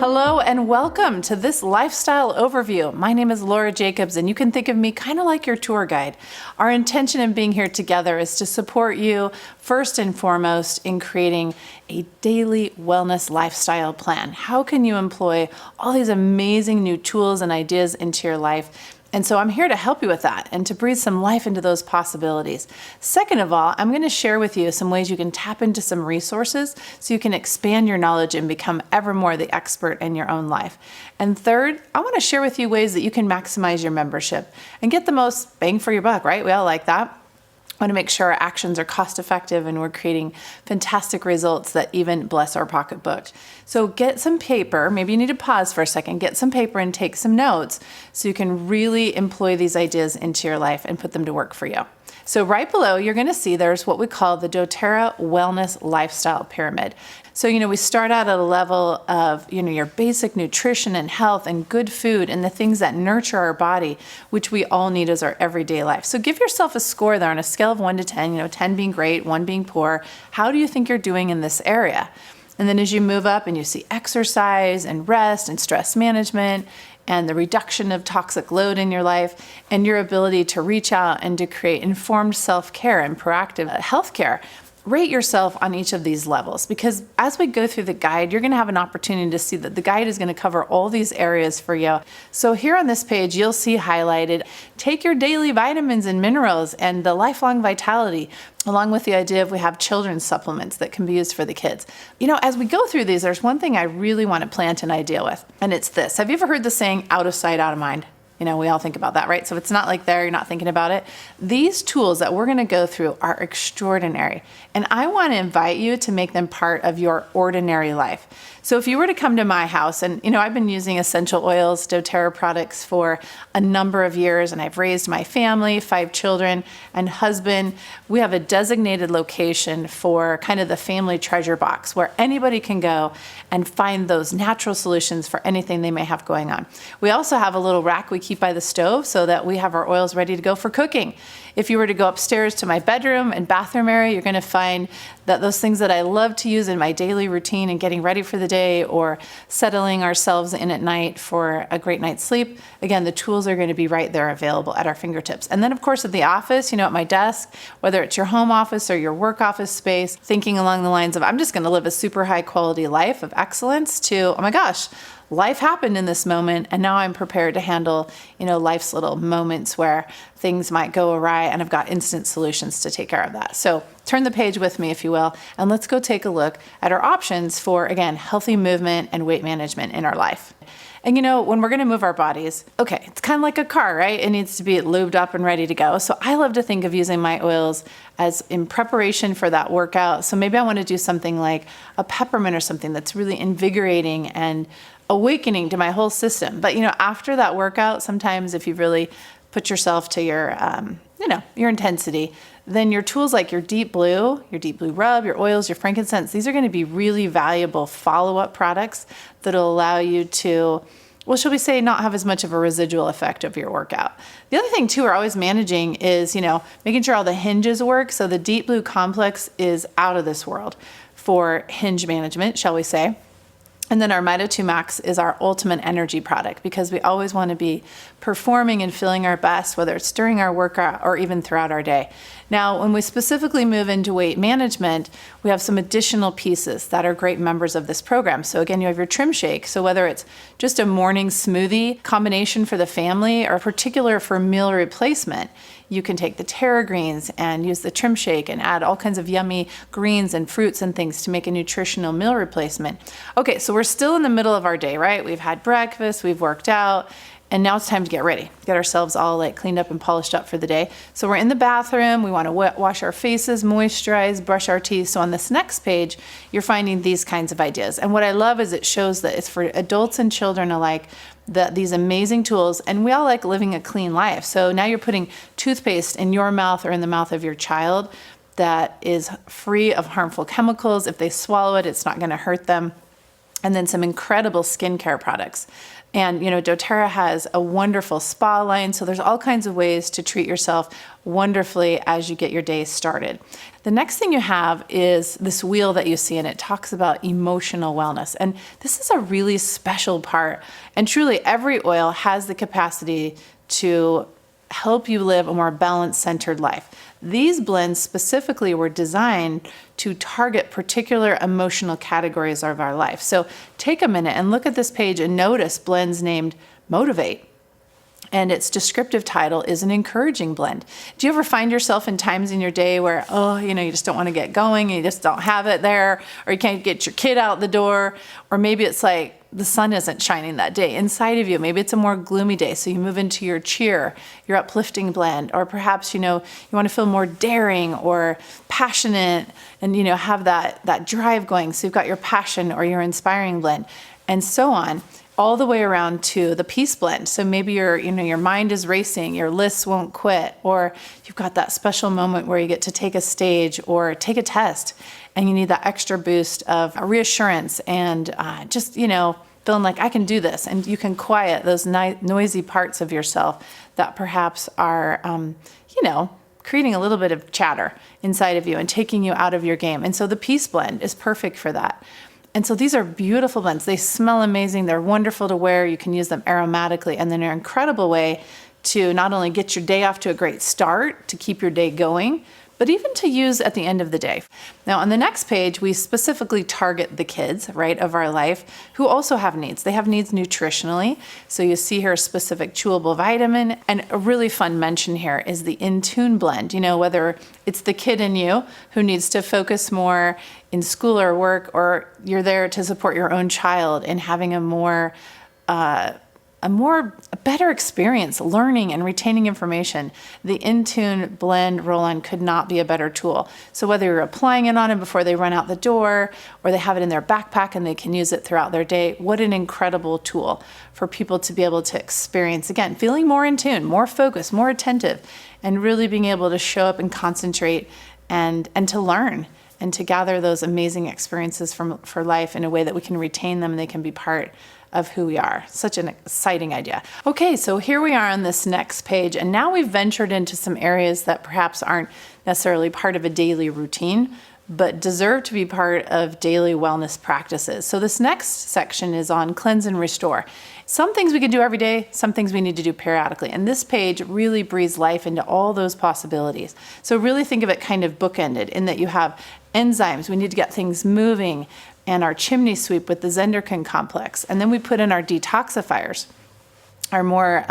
Hello and welcome to this lifestyle overview. My name is Laura Jacobs and you can think of me kind of like your tour guide. Our intention in being here together is to support you first and foremost in creating a daily wellness lifestyle plan. How can you employ all these amazing new tools and ideas into your life? And so I'm here to help you with that and to breathe some life into those possibilities. Second of all, I'm going to share with you some ways you can tap into some resources so you can expand your knowledge and become ever more the expert in your own life. And third, I want to share with you ways that you can maximize your membership and get the most bang for your buck, right? We all like that. I want to make sure our actions are cost effective and we're creating fantastic results that even bless our pocketbook. So get some paper, maybe you need to pause for a second, get some paper and take some notes so you can really employ these ideas into your life and put them to work for you. So right below, you're going to see there's what we call the doTERRA Wellness Lifestyle Pyramid. So, we start out at a level of, your basic nutrition and health and good food and the things that nurture our body, which we all need as our everyday life. So give yourself a score there on a scale of 1 to 10, 10 being great, 1 being poor. How do you think you're doing in this area? And then as you move up and you see exercise and rest and stress management and the reduction of toxic load in your life and your ability to reach out and to create informed self-care and proactive healthcare, rate yourself on each of these levels, because as we go through the guide, you're going to have an opportunity to see that the guide is going to cover all these areas for you. So here on this page, you'll see highlighted, take your daily vitamins and minerals and the lifelong vitality, along with the idea of we have children's supplements that can be used for the kids. As we go through these, there's one thing I really want to plant an idea with, and it's this. Have you ever heard the saying, out of sight, out of mind? We all think about that, right? So it's not like you're not thinking about it. These tools that we're going to go through are extraordinary. And I want to invite you to make them part of your ordinary life. So if you were to come to my house, and I've been using essential oils, doTERRA products for a number of years, and I've raised my family, 5 children and husband. We have a designated location for kind of the family treasure box where anybody can go and find those natural solutions for anything they may have going on. We also have a little rack we keep by the stove so that we have our oils ready to go for cooking. If you were to go upstairs to my bedroom and bathroom area, you're going to find that those things that I love to use in my daily routine and getting ready for the day or settling ourselves in at night for a great night's sleep, again, the tools are going to be right there available at our fingertips. And then, of course, at the office, at my desk, whether it's your home office or your work office space, thinking along the lines of, I'm just going to live a super high quality life of excellence to, oh my gosh, life happened in this moment, and now I'm prepared to handle, life's little moments where things might go awry, and I've got instant solutions to take care of that. So turn the page with me, if you will, and let's go take a look at our options for, again, healthy movement and weight management in our life. And when we're going to move our bodies, okay, it's kind of like a car, right? It needs to be lubed up and ready to go. So I love to think of using my oils as in preparation for that workout. So maybe I want to do something like a peppermint or something that's really invigorating and awakening to my whole system. But after that workout, sometimes if you really put yourself to your your intensity, then your tools like your deep blue rub, your oils, your frankincense, these are going to be really valuable follow-up products that'll allow you to, shall we say, not have as much of a residual effect of your workout. The other thing too we're always managing is, making sure all the hinges work. So the deep blue complex is out of this world for hinge management, shall we say. And then our Mito 2 Max is our ultimate energy product because we always want to be performing and feeling our best, whether it's during our workout or even throughout our day. Now, when we specifically move into weight management, we have some additional pieces that are great members of this program. So again, you have your trim shake. So whether it's just a morning smoothie combination for the family or particular for meal replacement, you can take the TERRA greens and use the trim shake and add all kinds of yummy greens and fruits and things to make a nutritional meal replacement. Okay, so we're still in the middle of our day, right? We've had breakfast, we've worked out, and now it's time to get ready, get ourselves all cleaned up and polished up for the day. So we're in the bathroom, we want to wash our faces, moisturize, brush our teeth. So on this next page, you're finding these kinds of ideas. And what I love is it shows that it's for adults and children alike, these amazing tools, and we all like living a clean life. So now you're putting toothpaste in your mouth or in the mouth of your child that is free of harmful chemicals. If they swallow it, it's not going to hurt them. and then some incredible skincare products. And, doTERRA has a wonderful spa line, so there's all kinds of ways to treat yourself wonderfully as you get your day started. The next thing you have is this wheel that you see, and it talks about emotional wellness. And this is a really special part. And truly, every oil has the capacity to help you live a more balanced, centered life. These blends specifically were designed to target particular emotional categories of our life. So take a minute and look at this page and notice blends named Motivate. And its descriptive title is an encouraging blend. Do you ever find yourself in times in your day where, you just don't want to get going, you just don't have it there, or you can't get your kid out the door, or maybe it's like the sun isn't shining that day inside of you. Maybe it's a more gloomy day, so you move into your cheer, your uplifting blend, or perhaps, you want to feel more daring or passionate and, have that drive going. So you've got your passion or your inspiring blend, and so on, all the way around to the peace blend. So maybe your mind is racing, your lists won't quit, or you've got that special moment where you get to take a stage or take a test, and you need that extra boost of reassurance and just, feeling like I can do this. And you can quiet those noisy parts of yourself that perhaps are, creating a little bit of chatter inside of you and taking you out of your game. And so the peace blend is perfect for that. And so these are beautiful blends. They smell amazing. They're wonderful to wear. You can use them aromatically. And then they're an incredible way to not only get your day off to a great start, to keep your day going, but even to use at the end of the day. Now, on the next page, we specifically target the kids, right, of our life who also have needs. They have needs nutritionally. So you see here a specific chewable vitamin. And a really fun mention here is the In Tune blend. Whether it's the kid in you who needs to focus more in school or work, or you're there to support your own child in having a better experience learning and retaining information. The Intune blend roll-on could not be a better tool. So whether you're applying it on them before they run out the door, or they have it in their backpack and they can use it throughout their day, what an incredible tool for people to be able to experience, again, feeling more in tune, more focused, more attentive, and really being able to show up and concentrate and to learn and to gather those amazing experiences for life in a way that we can retain them and they can be part of who we are. Such an exciting idea. Okay, so here we are on this next page, and now we've ventured into some areas that perhaps aren't necessarily part of a daily routine, but deserve to be part of daily wellness practices. So this next section is on cleanse and restore. Some things we can do every day, some things we need to do periodically. And this page really breathes life into all those possibilities. So really think of it kind of bookended in that you have enzymes. We need to get things moving, and our chimney sweep with the Zenderkin complex. And then we put in our detoxifiers, our more,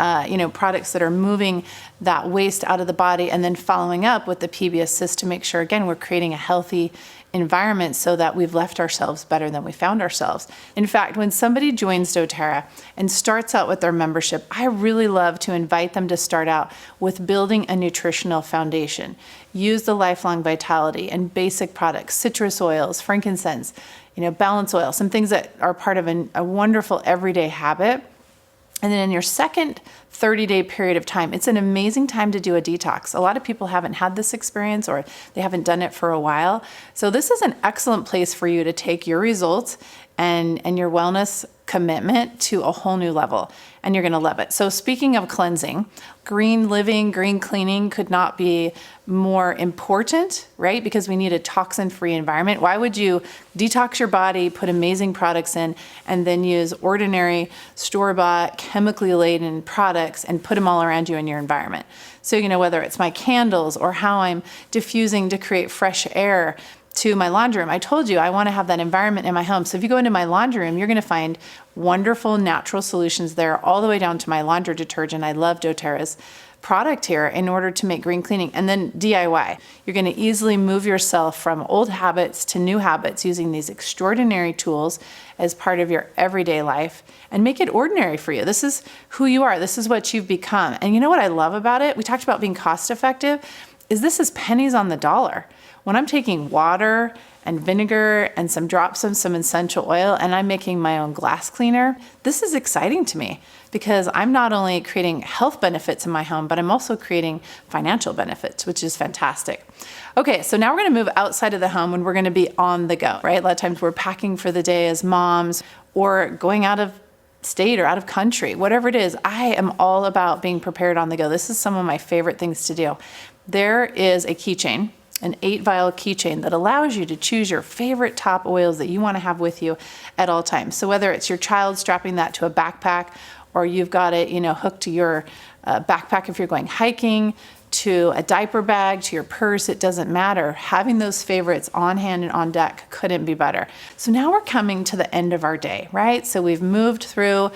products that are moving that waste out of the body, and then following up with the PB Assist to make sure, again, we're creating a healthy environment so that we've left ourselves better than we found ourselves. In fact, when somebody joins doTERRA and starts out with their membership, I really love to invite them to start out with building a nutritional foundation. Use the Lifelong Vitality and basic products, citrus oils, frankincense, balance oil, some things that are part of a wonderful everyday habit. And then in your second 30-day period of time, it's an amazing time to do a detox. A lot of people haven't had this experience, or they haven't done it for a while. So this is an excellent place for you to take your results and your wellness commitment to a whole new level, and you're going to love it. So speaking of cleansing, green living, green cleaning could not be more important, right? Because we need a toxin-free environment. Why would you detox your body, put amazing products in, and then use ordinary store-bought, chemically laden products and put them all around you in your environment? So, whether it's my candles or how I'm diffusing to create fresh air to my laundry room. I told you I want to have that environment in my home. So if you go into my laundry room, you're going to find wonderful natural solutions there, all the way down to my laundry detergent. I love doTERRA's product here in order to make green cleaning. And then DIY. You're going to easily move yourself from old habits to new habits using these extraordinary tools as part of your everyday life and make it ordinary for you. This is who you are. This is what you've become. And you know what I love about it? We talked about being cost effective. This is pennies on the dollar. when I'm taking water and vinegar and some drops of some essential oil and I'm making my own glass cleaner, this is exciting to me because I'm not only creating health benefits in my home, but I'm also creating financial benefits, which is fantastic. Okay, so now we're gonna move outside of the home and we're gonna be on the go, right? A lot of times we're packing for the day as moms or going out of state or out of country, whatever it is. I am all about being prepared on the go. This is some of my favorite things to do. There is a keychain, an 8-vial keychain that allows you to choose your favorite top oils that you want to have with you at all times. So whether it's your child strapping that to a backpack or you've got it, hooked to your backpack if you're going hiking, to a diaper bag, to your purse, it doesn't matter. Having those favorites on hand and on deck couldn't be better. So now we're coming to the end of our day, right? So we've moved through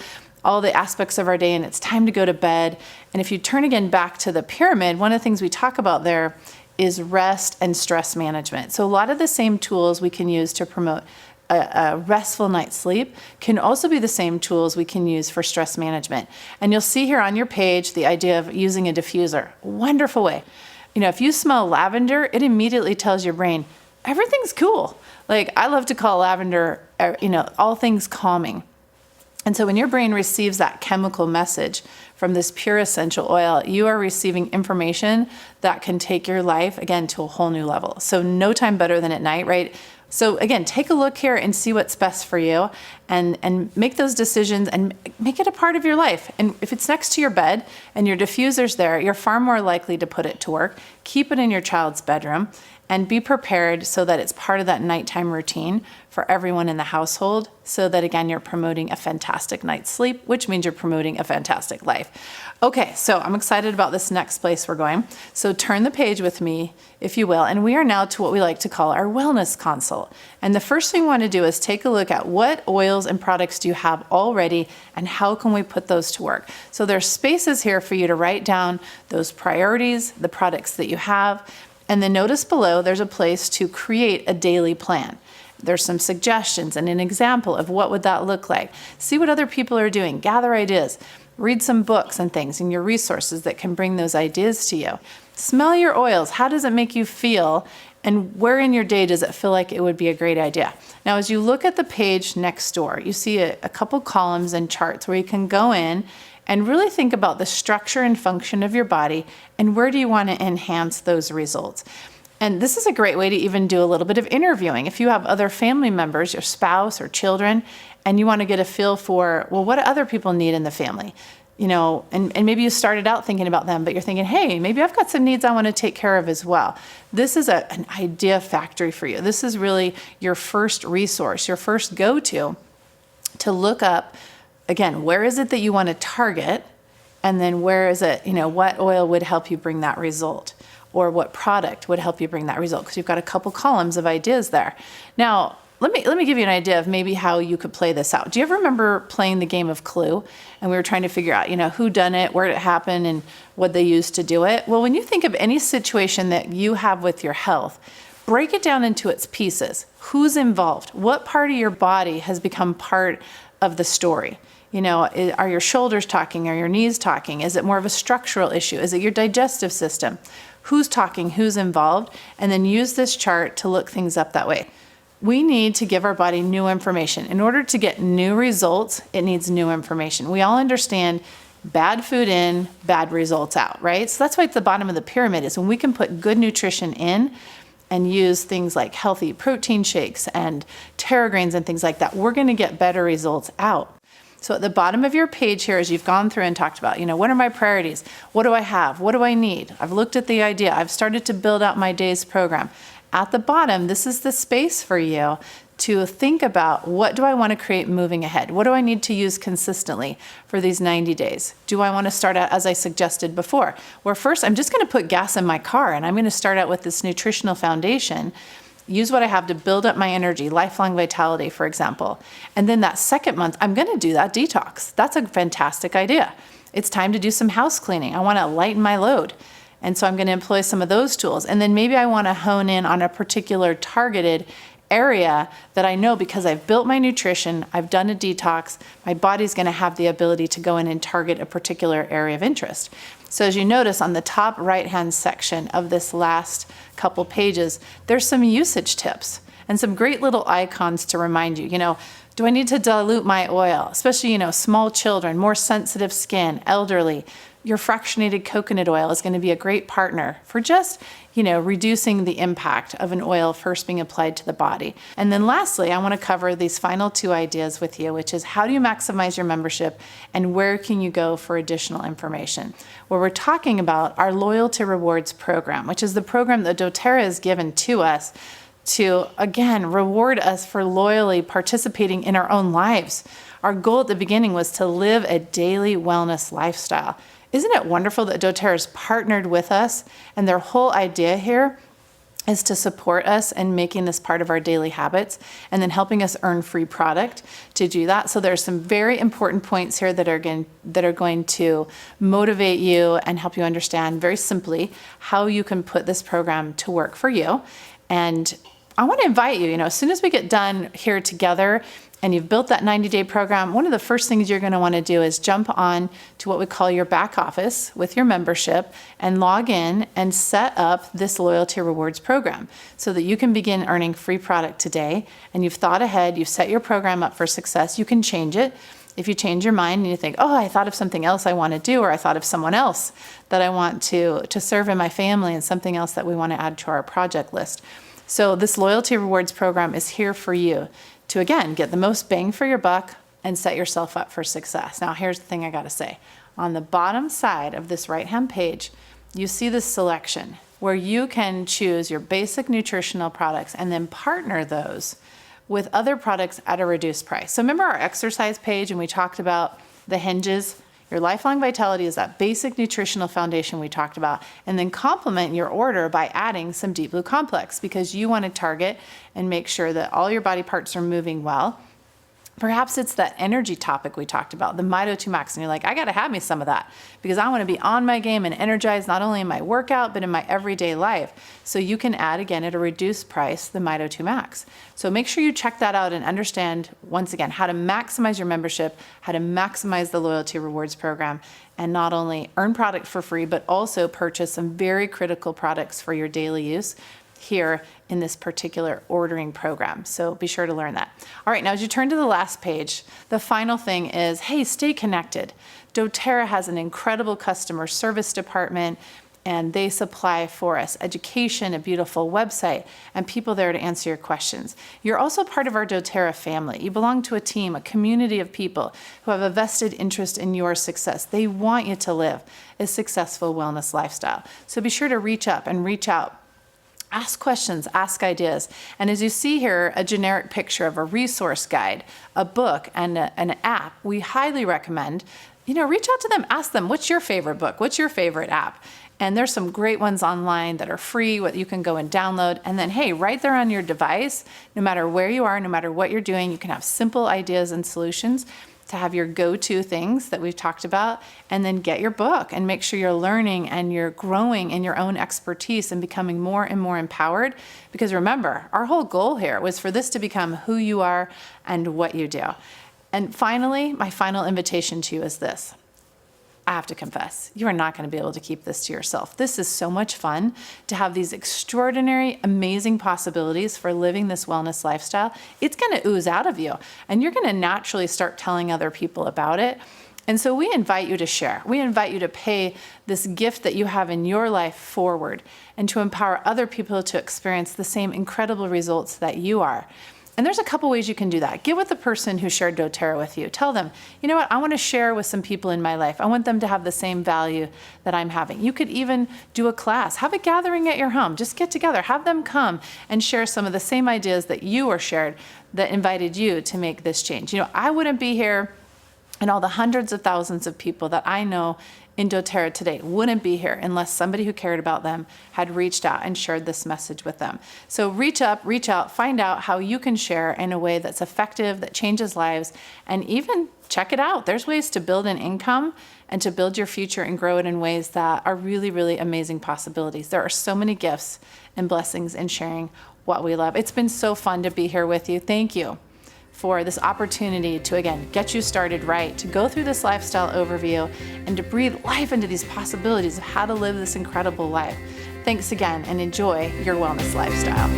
all the aspects of our day and it's time to go to bed. And if you turn again back to the pyramid, one of the things we talk about there is rest and stress management. So a lot of the same tools we can use to promote a restful night's sleep can also be the same tools we can use for stress management. And you'll see here on your page the idea of using a diffuser. Wonderful way. If you smell lavender, it immediately tells your brain, everything's cool. Like I love to call lavender, all things calming. And so when your brain receives that chemical message from this pure essential oil, you are receiving information that can take your life, again, to a whole new level. So no time better than at night, right? So again, take a look here and see what's best for you and make those decisions and make it a part of your life. And if it's next to your bed and your diffuser's there, you're far more likely to put it to work. Keep it in your child's bedroom and be prepared so that it's part of that nighttime routine for everyone in the household so that, again, you're promoting a fantastic night's sleep, which means you're promoting a fantastic life. Okay, so I'm excited about this next place we're going. So turn the page with me, if you will, and we are now to what we like to call our wellness consult. And the first thing we want to do is take a look at what oils and products do you have already and how can we put those to work. So there's spaces here for you to write down those priorities, the products that you have, and then notice below there's a place to create a daily plan. There's some suggestions and an example of what would that look like. See what other people are doing, gather ideas, read some books and things and your resources that can bring those ideas to you. Smell your oils. How does it make you feel? And where in your day does it feel like it would be a great idea? Now, as you look at the page next door, you see a couple columns and charts where you can go in and really think about the structure and function of your body and where do you want to enhance those results. And this is a great way to even do a little bit of interviewing. If you have other family members, your spouse or children, and you want to get a feel for, well, what do other people need in the family? And maybe you started out thinking about them, but you're thinking, hey, maybe I've got some needs I want to take care of as well. This is an idea factory for you. This is really your first resource, your first go-to to look up, again, where is it that you want to target? And then where is it, what oil would help you bring that result? Or what product would help you bring that result? Because you've got a couple columns of ideas there. Now, let me give you an idea of maybe how you could play this out. Do you ever remember playing the game of Clue? And we were trying to figure out, who done it, where did it happen, and what they used to do it? Well, when you think of any situation that you have with your health, break it down into its pieces. Who's involved? What part of your body has become part of the story? Are your shoulders talking? Are your knees talking? Is it more of a structural issue? Is it your digestive system? Who's talking? Who's involved? And then use this chart to look things up that way. We need to give our body new information. In order to get new results, it needs new information. We all understand bad food in, bad results out, right? So that's why at the bottom of the pyramid is when we can put good nutrition in and use things like healthy protein shakes and TERRA grains and things like that, we're going to get better results out. So at the bottom of your page here, as you've gone through and talked about, what are my priorities? What do I have? What do I need? I've looked at the idea. I've started to build out my day's program. At the bottom, this is the space for you to think about, what do I want to create moving ahead? What do I need to use consistently for these 90 days? Do I want to start out as I suggested before, where first I'm just going to put gas in my car and I'm going to start out with this nutritional foundation, use what I have to build up my energy, lifelong vitality, for example. And then that second month, I'm going to do that detox. That's a fantastic idea. It's time to do some house cleaning. I want to lighten my load. And so I'm going to employ some of those tools. And then maybe I want to hone in on a particular targeted area that I know because I've built my nutrition, I've done a detox, my body's going to have the ability to go in and target a particular area of interest. So as you notice on the top right-hand section of this last couple pages, there's some usage tips and some great little icons to remind you, do I need to dilute my oil? Especially, small children, more sensitive skin, elderly. Your fractionated coconut oil is going to be a great partner for just, reducing the impact of an oil first being applied to the body. And then lastly, I want to cover these final two ideas with you, which is how do you maximize your membership and where can you go for additional information? Where we're talking about our Loyalty Rewards program, which is the program that doTERRA has given to us to, again, reward us for loyally participating in our own lives. Our goal at the beginning was to live a daily wellness lifestyle. Isn't it wonderful that doTERRA has partnered with us, and their whole idea here is to support us in making this part of our daily habits and then helping us earn free product to do that. So there's some very important points here that are going to motivate you and help you understand very simply how you can put this program to work for you. And I want to invite you, as soon as we get done here together and you've built that 90-day program, one of the first things you're going to want to do is jump on to what we call your back office with your membership and log in and set up this Loyalty Rewards program so that you can begin earning free product today. And you've thought ahead, you've set your program up for success. You can change it. If you change your mind and you think, I thought of something else I want to do, or I thought of someone else that I want to serve in my family and something else that we want to add to our project list. So this Loyalty Rewards program is here for you to, again, get the most bang for your buck and set yourself up for success. Now, here's the thing I got to say. On the bottom side of this right-hand page, you see this selection where you can choose your basic nutritional products and then partner those with other products at a reduced price. So remember our exercise page and we talked about the hinges? Your lifelong vitality is that basic nutritional foundation we talked about, and then complement your order by adding some Deep Blue Complex because you want to target and make sure that all your body parts are moving well. Perhaps it's that energy topic we talked about, the Mito 2 Max, and you're like, I got to have me some of that because I want to be on my game and energized not only in my workout, but in my everyday life. So you can add, again, at a reduced price, the Mito 2 Max. So make sure you check that out and understand, once again, how to maximize your membership, how to maximize the Loyalty Rewards program, and not only earn product for free, but also purchase some very critical products for your daily use here in this particular ordering program. So be sure to learn that. All right, now as you turn to the last page, the final thing is, hey, stay connected. doTERRA has an incredible customer service department, and they supply for us education, a beautiful website, and people there to answer your questions. You're also part of our doTERRA family. You belong to a team, a community of people who have a vested interest in your success. They want you to live a successful wellness lifestyle. So be sure to reach up and reach out. Ask questions, ask ideas. And as you see here, a generic picture of a resource guide, a book, and an app, we highly recommend, reach out to them, ask them, what's your favorite book? What's your favorite app? And there's some great ones online that are free, what you can go and download. And then, hey, right there on your device, no matter where you are, no matter what you're doing, you can have simple ideas and solutions to have your go-to things that we've talked about, and then get your book and make sure you're learning and you're growing in your own expertise and becoming more and more empowered. Because remember, our whole goal here was for this to become who you are and what you do. And finally, my final invitation to you is this. I have to confess, you are not going to be able to keep this to yourself. This is so much fun to have these extraordinary, amazing possibilities for living this wellness lifestyle. It's going to ooze out of you, and you're going to naturally start telling other people about it. And so we invite you to share. We invite you to pay this gift that you have in your life forward and to empower other people to experience the same incredible results that you are. And there's a couple ways you can do that. Get with the person who shared doTERRA with you. Tell them, you know what, I want to share with some people in my life. I want them to have the same value that I'm having. You could even do a class. Have a gathering at your home. Just get together. Have them come and share some of the same ideas that you were shared that invited you to make this change. I wouldn't be here, and all the hundreds of thousands of people that I know in doTERRA today wouldn't be here unless somebody who cared about them had reached out and shared this message with them. So reach out, find out how you can share in a way that's effective, that changes lives, and even check it out. There's ways to build an income and to build your future and grow it in ways that are really, really amazing possibilities. There are so many gifts and blessings in sharing what we love. It's been so fun to be here with you. Thank you for this opportunity to, again, get you started right, to go through this lifestyle overview and to breathe life into these possibilities of how to live this incredible life. Thanks again, and enjoy your wellness lifestyle.